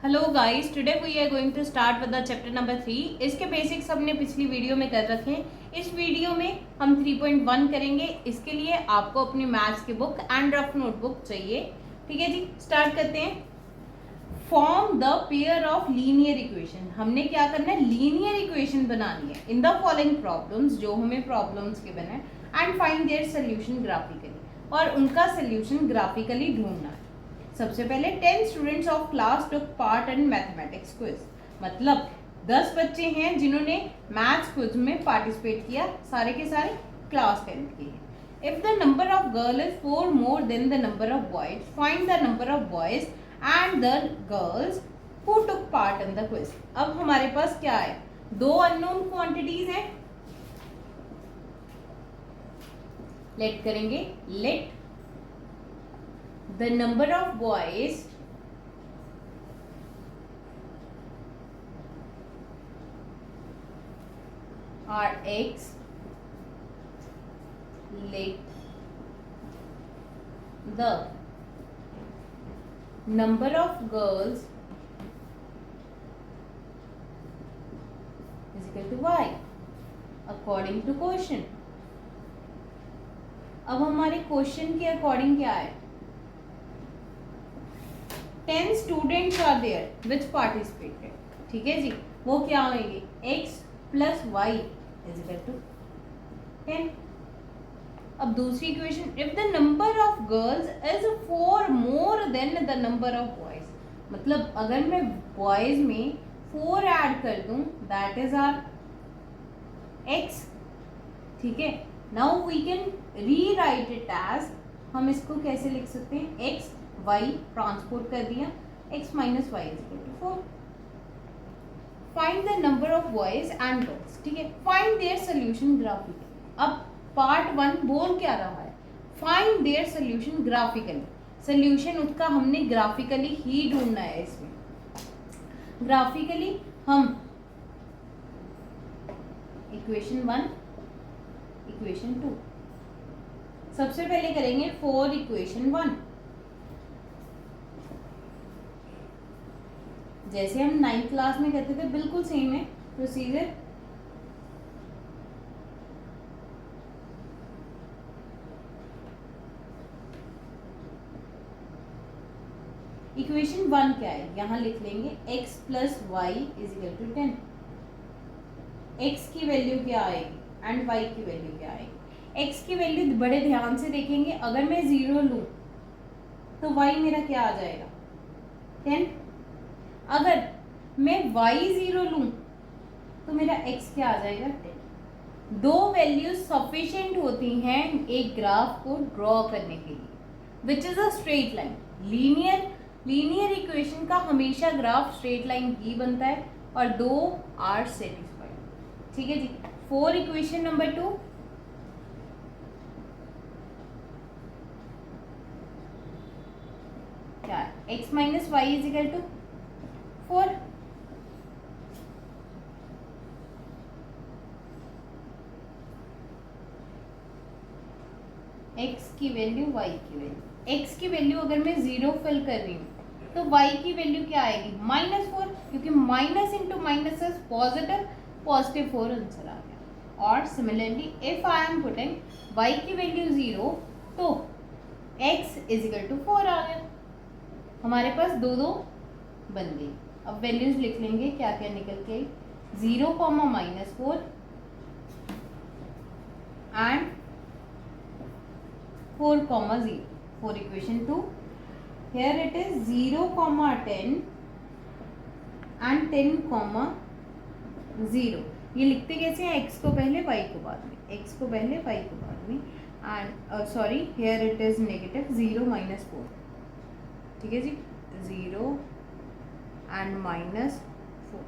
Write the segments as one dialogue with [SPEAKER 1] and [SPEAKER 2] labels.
[SPEAKER 1] Hello guys, today we are going to start with the chapter number 3। इसके basics हमने पिछली video में कर रखे हैं। इस वीडियो में हम 3.1 करेंगे। इसके लिए आपको अपनी मैथ्स की बुक एंड रफ नोटबुक चाहिए। ठीक है जी, स्टार्ट करते हैं। Form the pair of linear equation. हमने क्या करना है, लीनियर इक्वेशन बनानी है इन द फॉलोइंग प्रॉब्लम्स, जो हमें प्रॉब्लम्स के बने, and find their solution graphically, और उनका सोल्यूशन ग्राफिकली ढूंढना है। सबसे पहले 10 students of class took part in mathematics quiz. मतलब 10 बच्चे हैं जिन्होंने मैथ्स क्विज में पार्टिसिपेट किया, सारे के सारे क्लास 10 के हैं। If the number of girl is 4 more than the number of boys, find the number of boys and the girls who took part in the quiz. अब हमारे पास क्या है, दो अननोन क्वांटिटीज हैं। लेट करेंगे, late the number of boys are x, let the number of girls is equal to y according to question। अब हमारे question के अकॉर्डिंग क्या है, 10 students are there which participated. ठीक है जी, वो क्या होंगे, x plus y is equal to 10। अब दूसरी equation, if the number of girls is 4 more than the number of boys. मतलब अगर मैं बॉयज में 4 ऐड कर दूं, दैट इज आर x। ठीक है, now we can rewrite it as, हम इसको कैसे लिख सकते हैं, x y ट्रांसपोर्ट कर दिया, x minus y is equal to 4। Find the number of boys and girls. ठीक है, फाइंड देयर सोल्यूशन ग्राफिकली। अब पार्ट 1 बोल क्या रहा है, find their solution graphically. Solution उसका हमने ग्राफिकली ही ढूंढना है। इसमें ग्राफिकली हम इक्वेशन 1, इक्वेशन 2, सबसे पहले करेंगे फॉर इक्वेशन 1। जैसे हम 9th क्लास में करते थे, बिल्कुल सेम है प्रोसीजर। इक्वेशन 1 क्या है, यहां लिख लेंगे x plus y is equal to 10। x की वैल्यू क्या आएगी एंड y की वैल्यू क्या आएगी। x की वैल्यू बड़े ध्यान से देखेंगे, अगर मैं 0 लूं तो y मेरा क्या आ जाएगा, 10। अगर मैं y 0 लूं तो मेरा x क्या आ जाएगा, 10। दो वैल्यूज सफिशिएंट होती हैं एक ग्राफ को ड्रॉ करने के लिए, विच is a straight line. Linear equation का हमेशा ग्राफ स्ट्रेट लाइन ही बनता है, और दो आर सेटिस्फाइड। ठीक है जी, फॉर इक्वेशन नंबर 2, क्या है, x minus y is equal to 4। x की वैल्यू y की वैल्यू, x की वैल्यू अगर मैं 0 फिल कर रही हूँ तो y की वैल्यू क्या आएगी, -4, क्योंकि minus into minus is positive, positive 4 answer आ गया। और similarly if I am putting y की वैल्यू 0 तो x इज इक्वल टू 4 आ गया। हमारे पास दो दो बन गई। अब वैल्यूज लिख लेंगे, क्या क्या निकल के, 0, -4 and 4, 0 for equation 2. Here it is 0, 10 and 10, 0. ये लिखते कैसे हैं, x को पहले y को बाद में, x को पहले y को बाद में, and sorry here it is negative 0, -4। ठीक है जी, 0 and -4।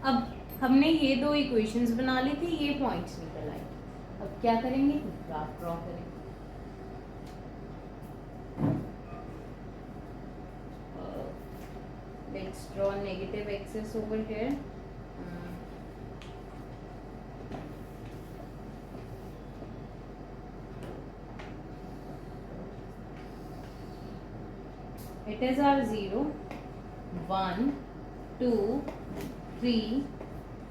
[SPEAKER 1] अब हमने ये दो इक्वेशंस बना ली थी, ये पॉइंट्स निकल आए। अब क्या करेंगे, ग्राफ ड्रॉ करेंगे। Let's draw negative axis over here. It is are 0 1 2 3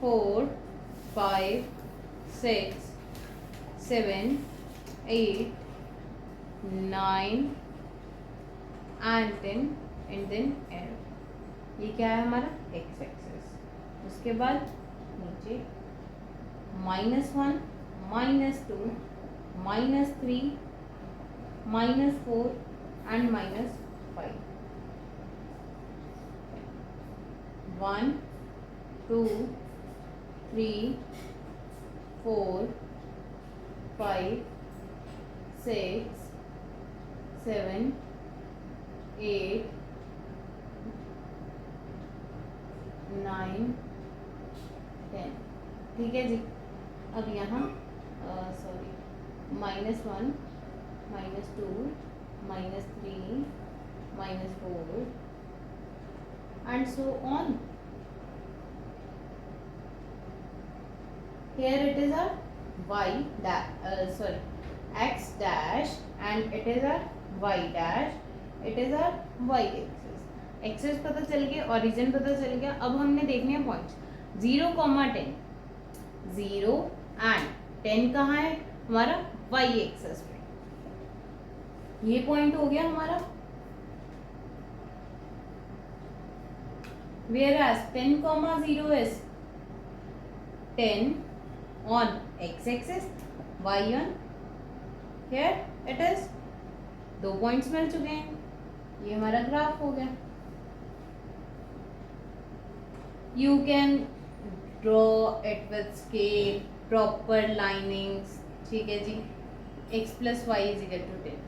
[SPEAKER 1] 4 5 6 7 8 9 and then arrow. ये क्या है हमारा एक्स एक्सेस. उसके बाद नीचे -1 -2 -3 -4 and -5. 1 2 3 4 5 6 7 8 9 10. ठीक है जी. अब यहाँ sorry -1 -2 -3 -4 and so on. Here it is a y dash x dash and it is a y dash. It is a y axis. Axis पता चल गया, ओरिजिन पता चल गया. अब हमने देखने हैं पॉइंट्स 0, 10. 0 एंड 10 कहाँ है हमारा y एक्सेस पे. ये पॉइंट हो गया हमारा. whereas 10, 0 is 10 on x axis, y on here it is. 2 points मिल चुके हैं. ये हमारा ग्राफ हो गया. You can draw it with scale, proper linings. ठीक है जी. x plus y is equal to 10.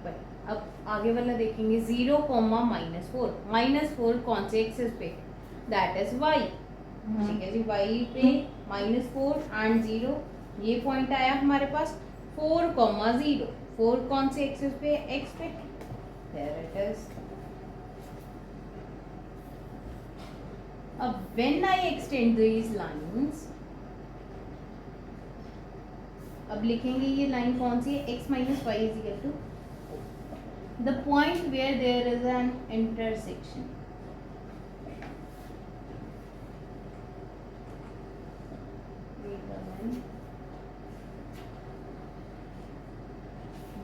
[SPEAKER 1] But अब आगे वाला देखेंगे 0, -4. -4 कौन से एक्सेस पे? That is y. ठीक है जी. y पे -4 एंड 0. ये पॉइंट आया हमारे पास 4, 0. 4 कौन से एक्सेस पे? x पे. There it is. अब when I extend these lines, अब लिखेंगे ये लाइन कौन सी है? x minus y is equal to the point where there is an intersection.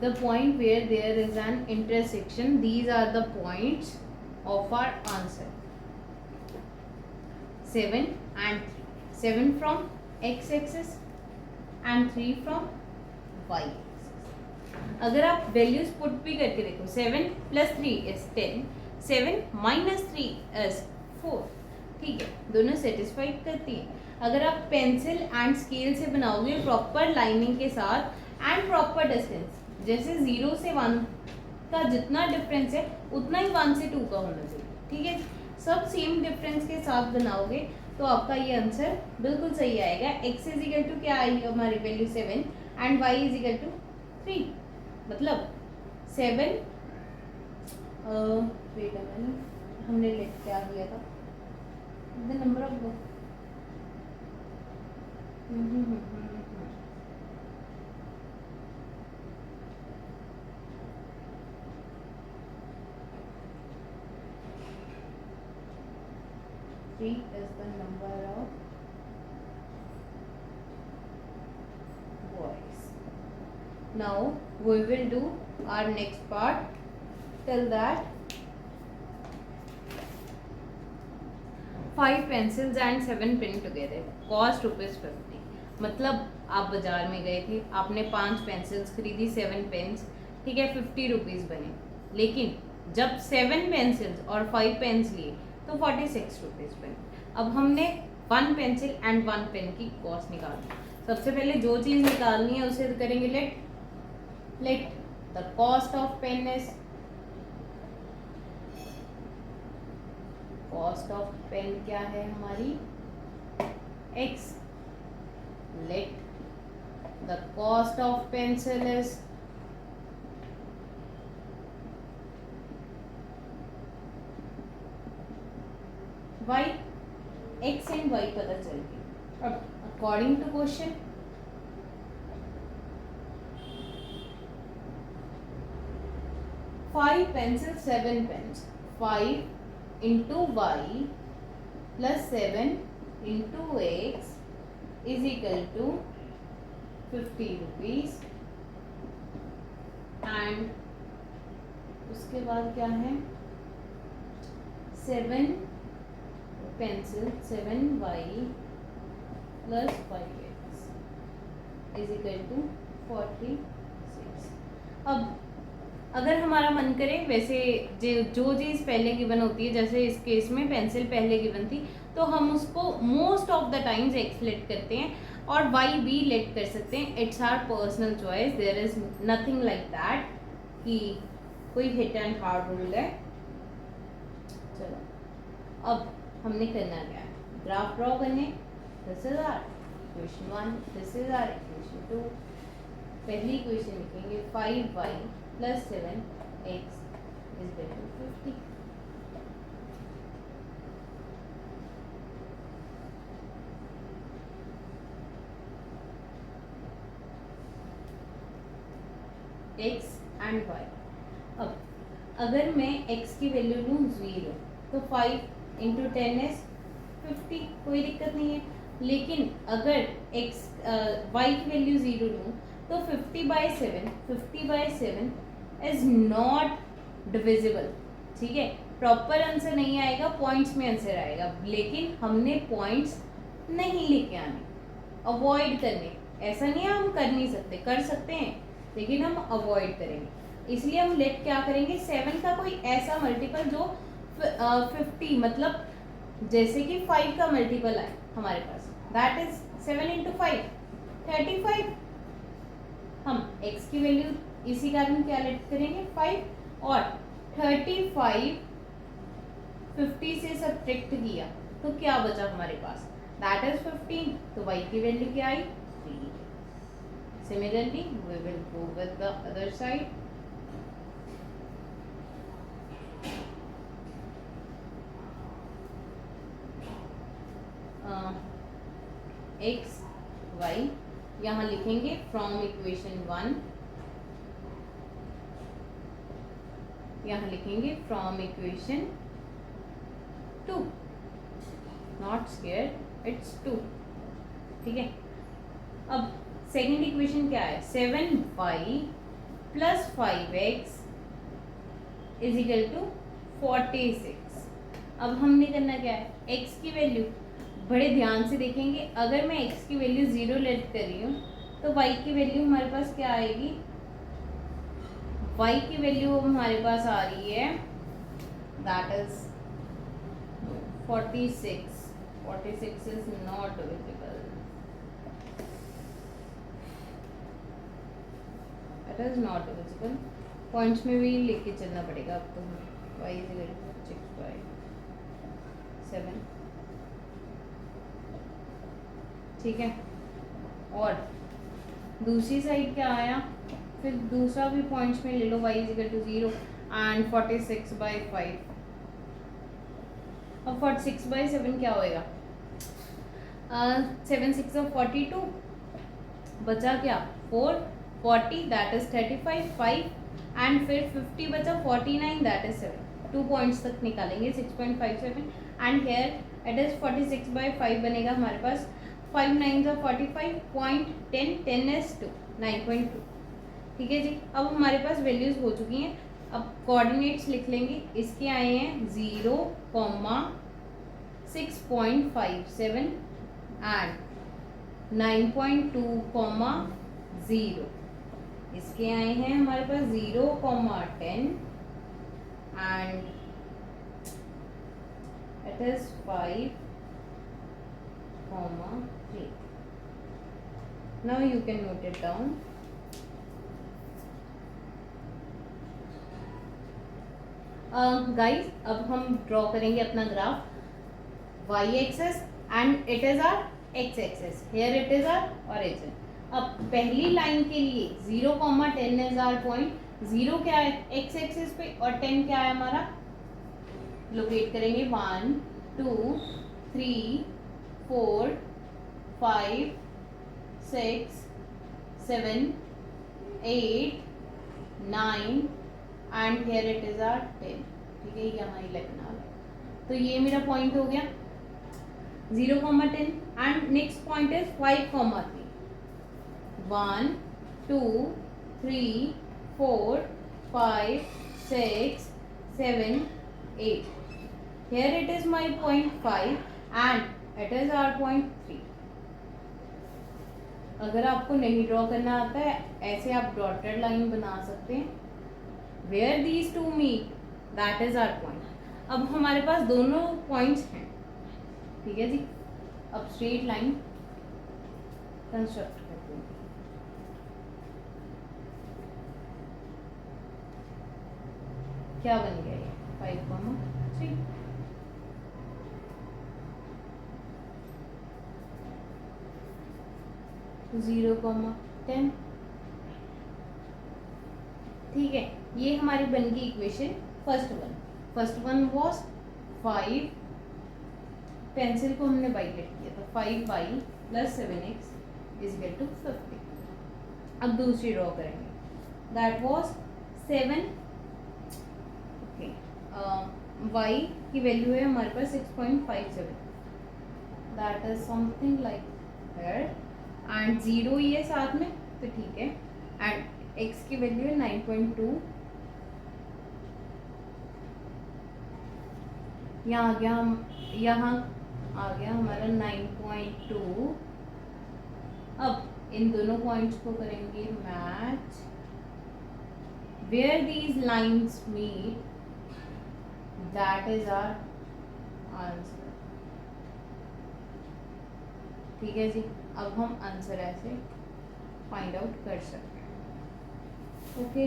[SPEAKER 1] The point where there is an intersection. These are the points of our answer. 7 and 3. 7 from x axis and 3 from y axis. अगर आप values put भी करके देखो 7 + 3 is 10. 7 - 3 is 4. ठीक है. दोनों satisfied करती हैं. अगर आप पेंसिल एंड स्केल से बनाओगे प्रॉपर लाइनिंग के साथ एंड प्रॉपर डिस्टेंस, जैसे 0 से 1 का जितना डिफरेंस है उतना ही 1 से 2 का होना चाहिए. ठीक है. सब सेम डिफरेंस के साथ बनाओगे तो आपका ये आंसर बिल्कुल सही आएगा. x इज इक्वल टू क्या आएगी हमारी value 7 and y is equal to 3. मतलब 7 वेट अ मिनट, हमने लेट क्या किया था? The number of 3 is the number of boys. Now we will do our next part. Till that 5 pencils and 7 pen together cost ₹50. मतलब आप बाजार में गए थे, आपने 5 पेंसिल्स खरीदी, 7 पेन्स, ठीक है, 50 रुपीज़ बने. लेकिन जब 7 पेंसिल्स और 5 पेन्स लिए तो 46 रुपीज़ बने. अब हमने 1 पेंसिल एंड 1 पेन की कॉस्ट निकालनी. सबसे पहले जो चीज़ निकालनी है उसे करेंगे let the cost of pen is, cost of pen क्या है हमारी? x. Let the cost of pencil is y. x and y पता चल गई. अब according to question 5 pencils, 7 pens. 5 into y plus 7 into x is equal to 50 rupees. And उसके बाद क्या है, 7 pencil 7y plus 5x is equal to 46. अब अगर हमारा मन करे, वैसे जो चीज़ पहले गिवन होती है, जैसे इस केस में पेंसिल पहले गिवन थी, तो हम उसको most of the times x let करते हैं और वाई बी लेट कर सकते हैं. It's our personal choice, there is nothing like that कि कोई हिट एंड हार्ड रूल है. चलो अब हमने करना क्या है, ग्राफ ड्रॉ करने. This is our equation 1, this is our equation 2. पहली इक्वेशन लिखेंगे 5y plus 7x is equal to 50. x and y. अब अगर मैं x की वैल्यू लूँ 0 तो 5 इंटू 10 इज 50, कोई दिक्कत नहीं है. लेकिन अगर y की वैल्यू 0 लूँ तो 50/7 इज नॉट डिविजिबल. ठीक है, प्रॉपर आंसर नहीं आएगा, पॉइंट्स में आंसर आएगा. लेकिन हमने पॉइंट्स नहीं लेके आने, अवॉइड करने. ऐसा नहीं है हम कर नहीं सकते, कर सकते हैं, लेकिन हम अवॉइड करेंगे. इसलिए हम लेट क्या करेंगे, 7 का कोई ऐसा मल्टीपल जो 50 मतलब जैसे कि 5 का मल्टीपल है हमारे पास, दैट इज 7 इंटू 5 35. हम x की वैल्यू इसी कारण क्या लेट करेंगे 5, और 35 50 से सब्ट्रैक्ट किया तो क्या बचा हमारे पास, दैट इज 15. तो y की वैल्यू क्या आई 3. Similarly, we will go with the other side. X, Y यहाँ लिखेंगे from equation 1, यहाँ लिखेंगे from equation 2. Not scared, it's 2. ठीक है. अब सेकेंड इक्वेशन क्या है, 7y plus 5x is equal to 46. अब हमने करना क्या है, x की वैल्यू बड़े ध्यान से देखेंगे. अगर मैं x की वैल्यू 0 लेट कर रही हूँ तो y की वैल्यू हमारे पास क्या आएगी, y की वैल्यू हमारे पास आ रही है that is 46. 46 is not visible, it is not visible. Points में भी लेके चलना पड़ेगा अब तो हमें. y is equal to 6/7. ठीक है. और दूसरी साइड क्या आया, फिर दूसरा भी पॉइंट्स में ले लो, y is equal to 0 and 46/5. अब 46/7 क्या होएगा, 7 6 42, बचा क्या 4, 40 दैट इज 35, 5 एंड फिर 50 बचा 49 दैट इज 7. 2 पॉइंट्स तक निकालेंगे 6.57 एंड हेयर इट इज 46/5 बनेगा हमारे पास. 5 9 45, 0.10 इज 2, 9.2. ठीक है जी. अब हमारे पास वैल्यूज हो चुकी हैं. अब कोऑर्डिनेट्स लिख लेंगे. इसके आए हैं 0, 6.57 एंड 9.2, 0. इसके आए हैं हमारे पास 0, 10 and it is 5, 3. Now you can note it down. Guys अब हम ड्रॉ करेंगे अपना graph. y axis and it is our x axis, here it is our origin. अब पहली लाइन के लिए 0, 10 इज आर पॉइंट. 0 क्या है x एक्सेस पे और 10 क्या है हमारा, लोकेट करेंगे 1 2 3 4 5 6 7 8 9 and here it is our 10, ठीक है, यहाँ 11 आ गया। तो ये मेरा पॉइंट हो गया 0,10 and next point is 5,3, 1 2 3 4 5 6 7 8, here it is my point 5 and it is our point 3। अगर आपको नहीं ड्रॉ करना आता है ऐसे आप डॉटेड लाइन बना सकते हैं, where these two meet that is our point। अब हमारे पास दोनों पॉइंट्स हैं, ठीक है जी। अब स्ट्रेट लाइन कंस्ट्रक्ट करते हैं। क्या बन गया ये 5,3, तो 0,10, ठीक है। ये हमारी बन गई equation first one was 5, pencil को हमने बाइलेट किया था, 5y + 7x = 50। अब दूसरी ड्रॉ करेंगे, दैट वॉज 7, ओके, y की वैल्यू है हमारे पास 6.57, that is something like here, and 0 ही है साथ में तो ठीक है, एंड x की वैल्यू है 9.2, यहाँ आ गया हमारा 9.2। अब इन दोनों पॉइंट्स को करेंगे match, where these lines meet that is our answer, ठीक है जी। अब हम आंसर ऐसे फाइंड आउट कर सकते हैं, okay.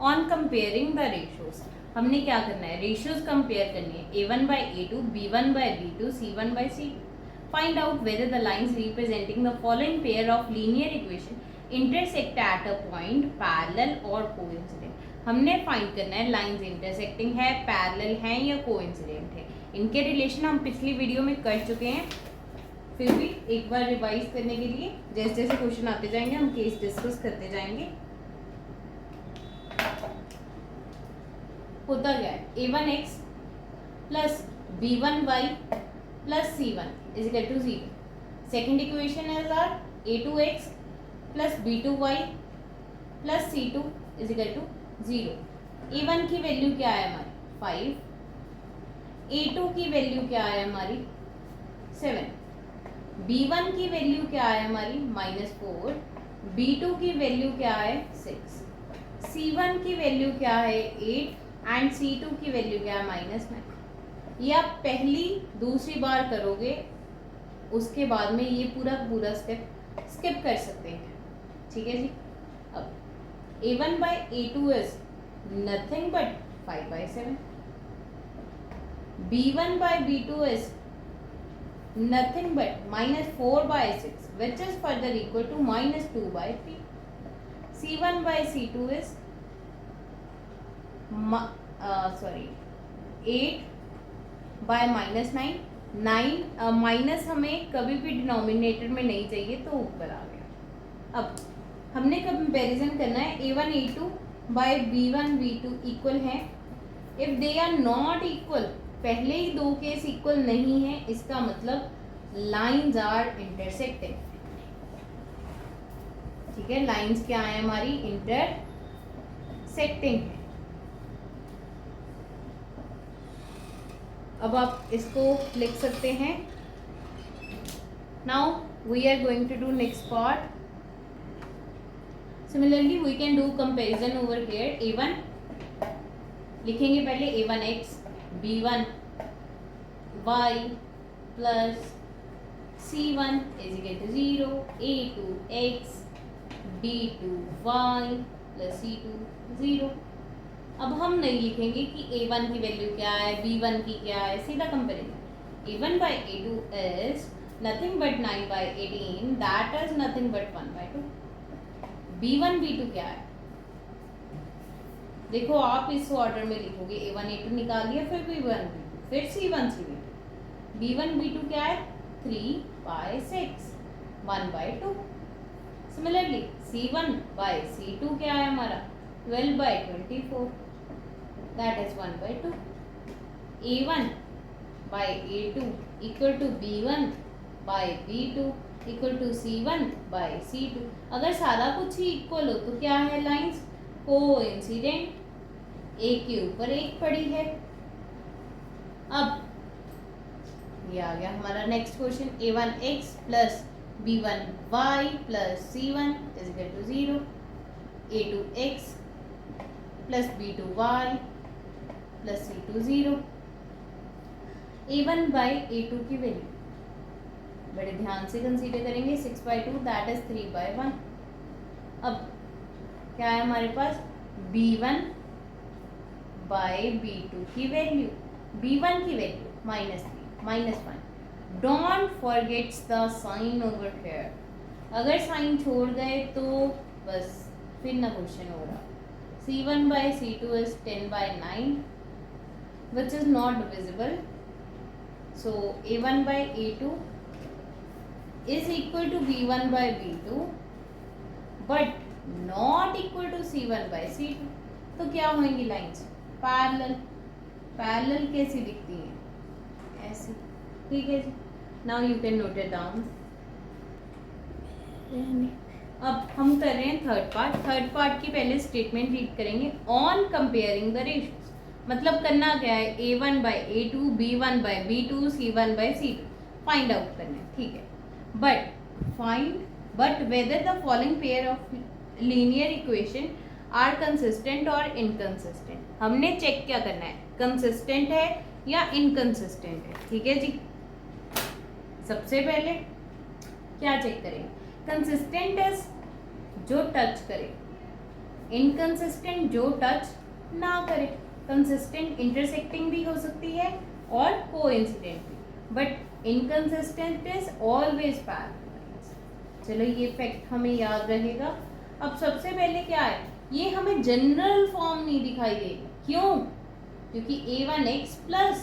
[SPEAKER 1] On comparing the ratios, हमने क्या करना है, रेशियोज कंपेयर करनी है, A1/A2, B1/B2, C1/C2। Find out whether the lines representing the following pair of linear equation intersect at a point parallel और कोइंसिडेंट। हमने फाइंड करना है लाइन्स इंटरसेक्टिंग है, पैरेलल हैं या कोइंसिडेंट है। इनके रिलेशन हम पिछली वीडियो में कर चुके हैं, फिर भी एक बार रिवाइज करने के लिए जैसे जैसे क्वेश्चन आते जाएंगे हम केस डिस्कस करते जाएंगे। होता क्या है, A1x + B1y + C1 = 0। Second equation is are A2x + B2y + C2 = 0। A1 की वैल्यू क्या है हमारी 5, A2 की वैल्यू क्या है हमारी 7, B1 की वैल्यू क्या है हमारी -4, B2 की वैल्यू क्या है 6, C1 की वैल्यू क्या है 8 एंड C2 की वैल्यू क्या है -9। ये आप पहली दूसरी बार करोगे, उसके बाद में ये पूरा स्टेप स्किप कर सकते हैं, ठीक है जी। अब A1/A2 is nothing but 5/7, B1/B2 is nothing but -4/6 which is further equal to -2/3, C1/C2 is 8/-9, 9 minus हमें कभी भी डिनोमिनेटर में नहीं चाहिए तो ऊपर आ गया। अब हमने कंपैरिजन करना है A1A2/B1B2 इक्वल है, if they are not equal, पहले ही दो केस इक्वल नहीं है, इसका मतलब लाइंस आर इंटरसेक्टिंग, ठीक है। लाइंस क्या है हमारी इंटरसेक्टिंग है। अब आप इसको लिख सकते हैं। Now we are going to do next part. Similarly we can do comparison over here. A1 लिखेंगे पहले, A1x B1y plus C1 = 0, A2x B2y plus C2 0। अब हम नहीं लिखेंगे कि A1 की वैल्यू क्या है, B1 की क्या है, सीधा comparison. A1/A2 is nothing but 9/18, that is nothing but 1/2। B1/B2 क्या है, देखो आप इस ऑर्डर में लिखोगे, A1A2 निकाल लिया, फिर B1B2, फिर C1C2। B1B2 क्या है 3/6, 1/2। सिमिलरली C1 बाय C2 क्या है हमारा 12 by 24, that is 1/2. A1 by A2 equal to B1 by B2 equal to C1 by C2. अगर सारा कुछ ही इक्वल हो तो क्या है लाइंस कोइंसिडेंट, एक के ऊपर एक पड़ी है. अब ये आ गया हमारा next question. A1x plus B1y plus C1 is equal to 0. A2x plus B2y plus C2 0. A1 by A2 की वैल्यू बड़े ध्यान से कंसीडर करेंगे. 6/2 दैट इज 3/1. अब क्या है हमारे पास B1 बाय B2 की वैल्यू, B1 की value -3 -1. Don't forgets the sign over here. अगर साइन छोड़ गए तो बस फिर ना क्वेश्चन हो रहा. C1 by C2 is 10/9 which is not divisible. So A1 by A2 is equal to B1 by B2 but not equal to C1 by C2. तो क्या होंगी लाइंस पैरेलल. पैरेलल कैसी दिखती हैं ऐसी. ठीक है जी. Now you can note it down. अब हम कर रहे हैं थर्ड पार्ट. थर्ड पार्ट की पहले स्टेटमेंट रीड करेंगे. ऑन कंपेयरिंग द रेशियोज मतलब करना क्या है A1 by A2 B1 by B2 C1 by C2 find out करना है. ठीक है. But whether the following pair of linear equation are consistent और इनकंसिस्टेंट. हमने चेक क्या करना है कंसिस्टेंट है या इनकंसिस्टेंट है. ठीक है जी. सबसे पहले क्या चेक करेंगे कंसिस्टेंट इज जो टच करे, इनकंसिस्टेंट जो टच ना करे. कंसिस्टेंट इंटरसेक्टिंग भी हो सकती है और कोइंसिडेंट भी, but inconsistent is always parallel. चलो ये फैक्ट हमें याद रहेगा. अब सबसे पहले क्या है ये हमें जनरल फॉर्म नहीं दिखाई देगी. क्यों? क्योंकि A1x plus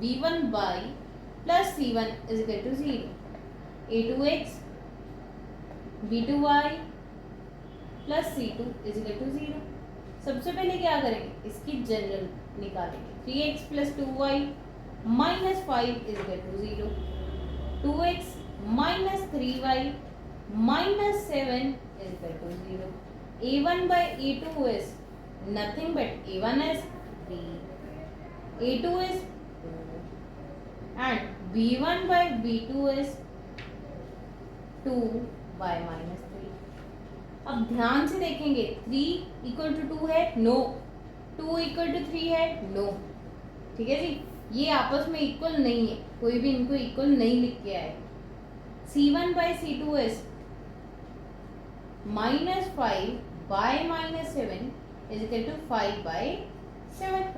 [SPEAKER 1] B1 y plus C1 is equal to 0. A2x B2y plus C2 is equal to 0. सबसे पहले क्या करेंगे इसकी जनरल निकालेंगे. 3x plus 2y minus 5 is equal to 0. 2x minus 3y minus 7 is equal to 0. A1 by A2 is nothing but A1 is 3, A2 is 2 and B1 by B2 is 2 by minus 3. अब ध्यान से देखेंगे 3 equal to 2 है no, 2 equal to 3 है no. ठीक है जी. ये आपस में इक्वल नहीं है, कोई भी इनको इक्वल नहीं लिख के आए. C1 by C2 is -5 by -7 is equal to 5 by 7.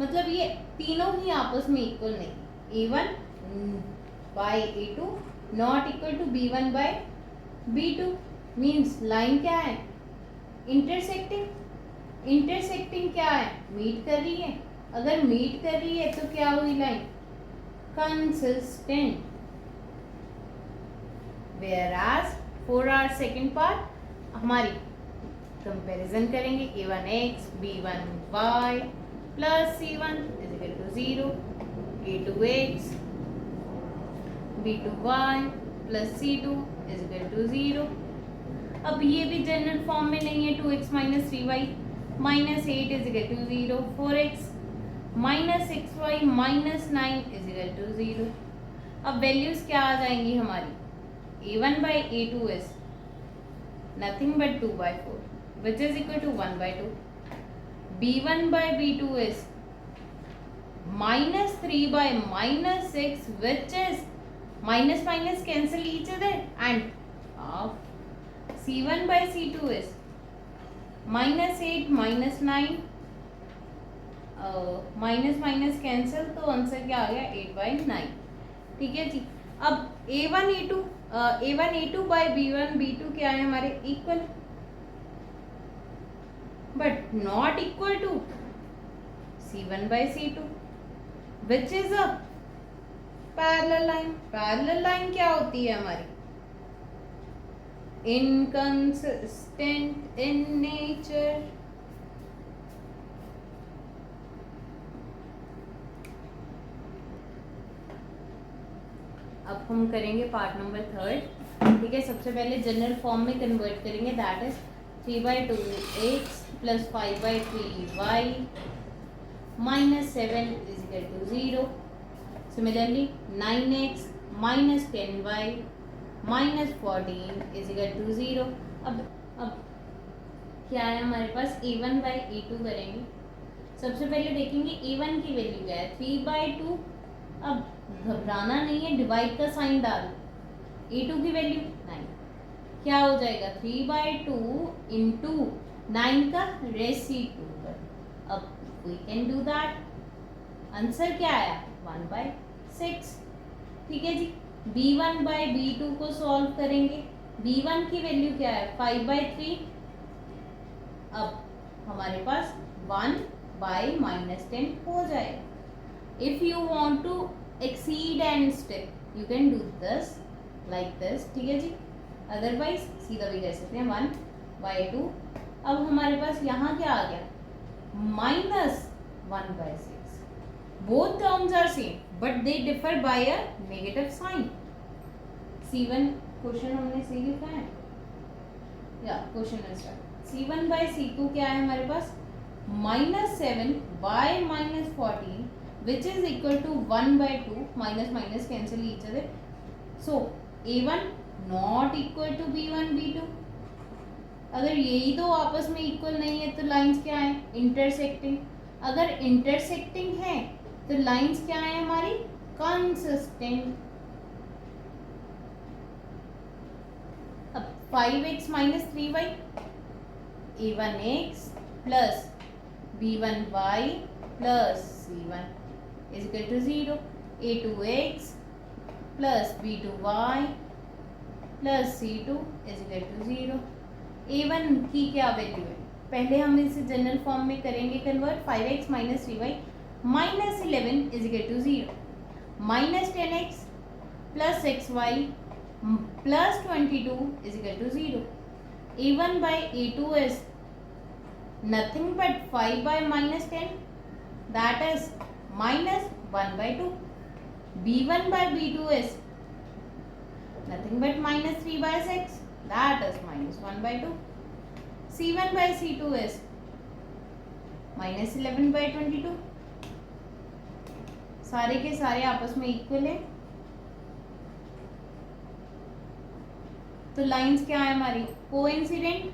[SPEAKER 1] मतलब ये तीनों ही आपस में इक्वल नहीं. A1 by A2 not equal to B1 by B2 means line क्या है इंटरसेक्टिंग. इंटरसेक्टिंग क्या है मीट कर रही है. अगर मीट कर रही है तो क्या हुई line consistent. whereas for our second part हमारी कंपैरिजन करेंगे. A1x B1y plus C1 is equal to 0. A2x B2y plus C2 is equal to 0. अब ये भी जनरल फॉर्म में नहीं है. 2x minus 3y minus 8 is equal to 0. 4x minus 6y minus 9 is equal to 0. अब values क्या आ जाएंगी हमारी. A1 by A2 is nothing but 2/4 which is equal to 1/2. B1 by B2 is -3 by -6 which is minus cancel each other and half. C1 by C2 is -8 -9 minus cancel तो answer क्या आ गया 8/9. ठीक है जी. अब A1 A2 bye B1 B2 क्या है हमारे equal but not equal to C1 by C2 which is a parallel line. Parallel line क्या होती है हमारी inconsistent in nature. अब हम करेंगे पार्ट नंबर 3, ठीक है। सबसे पहले जनरल फॉर्म में कन्वर्ट करेंगे, that is 3/2x plus 5/3y minus 7 is equal to 0। Similarly 9x minus 10y minus 14 is equal to 0। अब क्या है हमारे पास, a1/a2 करेंगे। सबसे पहले देखेंगे a1 की वैल्यू क्या है, 3/2। अब घबराना नहीं है, डिवाइड का साइन डाल, a2 की वैल्यू 9, क्या हो जाएगा 3/2 इंटू 9 का रेसिप्रोकल पर। अब we can do that, answer क्या आया 1/6, ठीक है जी। b1/b2 को सॉल्व करेंगे, b1 की वैल्यू क्या है 5/3। अब हमारे पास 1/-10 हो जाएगा। If you want to exceed and step, you can do this like this, ठीक है जी। अदरवाइज सीधा भी कर सकते हैं 1/2। अब हमारे पास यहाँ क्या आ गया -1/6। Both terms are same but they differ by a negative sign. C1 question हमने सी लिखा है या क्वेश्चन स्टार्ट। C1/C2 क्या है हमारे पास -7/-14 which is equal to 1/2, minus minus cancel each other, so a1 not equal to b1 b2। अगर यही दो आपस में इक्वल नहीं है तो लाइंस क्या है इंटरसेक्टिंग। अगर इंटरसेक्टिंग है तो लाइंस क्या है हमारी कंसिस्टेंट। अब 5x minus 3y, a1x plus b1y plus c1 is equal to 0, a2x plus b2y plus c2 is equal to 0। a1 की क्या वैल्यू है, पहले हम इसे जनरल फॉर्म में करेंगे convert. 5x minus 3y minus 11 is equal to 0, minus 10x plus 6y plus 22 is equal to 0। a1/a2 is nothing but 5/-10, that is -1/2। b1/b2 is nothing but -3/6, that is -1/2। c1/c2 is -11/22। सारे के सारे आपस में equal है, तो lines क्या है हमारी coincident.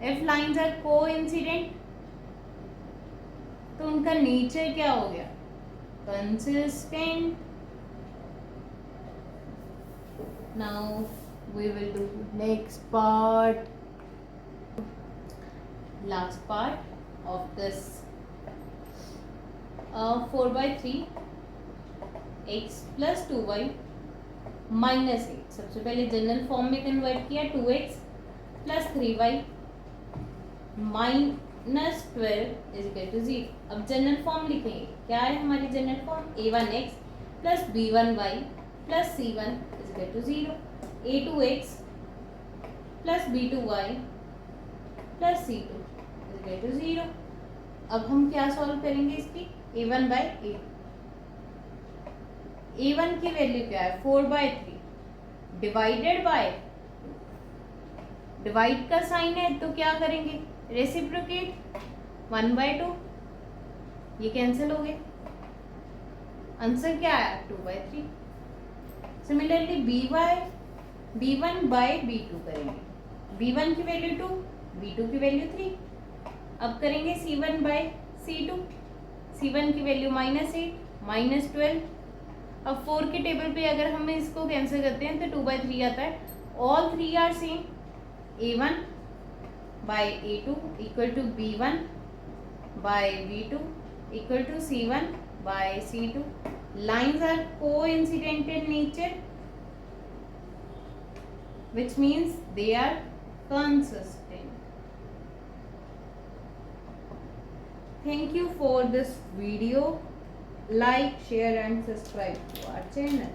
[SPEAKER 1] If lines are coincident तो उनका नेचर क्या हो गया consistent. Now we will do next part, last part of this 4/3 x plus 2y minus 8। सबसे पहले जनरल फॉर्म में कन्वर्ट किया, 2x plus 3y -12 is equal to 0। अब जनरल फॉर्म लिखेंगे, क्या है हमारी general form a1x plus b1y plus c1 is equal to 0, a2x plus b2y plus c2 is equal to 0। अब हम क्या सॉल्व करेंगे इसकी a1/a2। a1 की वैल्यू क्या है 4/3 डिवाइडेड बाय, डिवाइड का साइन है तो क्या करेंगे रेसिप्रोकेट 1/2, ये कैंसिल हो गए, आंसर क्या आया 2/3। सिमिलरली b1/b2 करेंगे, b1 की वैल्यू 2, b2 की वैल्यू 3। अब करेंगे c1/c2, c1 की वैल्यू -8 -12। अब 4 के टेबल पे अगर हम इसको कैंसिल करते हैं तो 2/3 आता है। All 3 are same, a1/a2 equal to b1/b2 equal to c1/c2। Lines are coincident in nature which means they are consistent. Thank you for this video. Like, share and subscribe to our channel.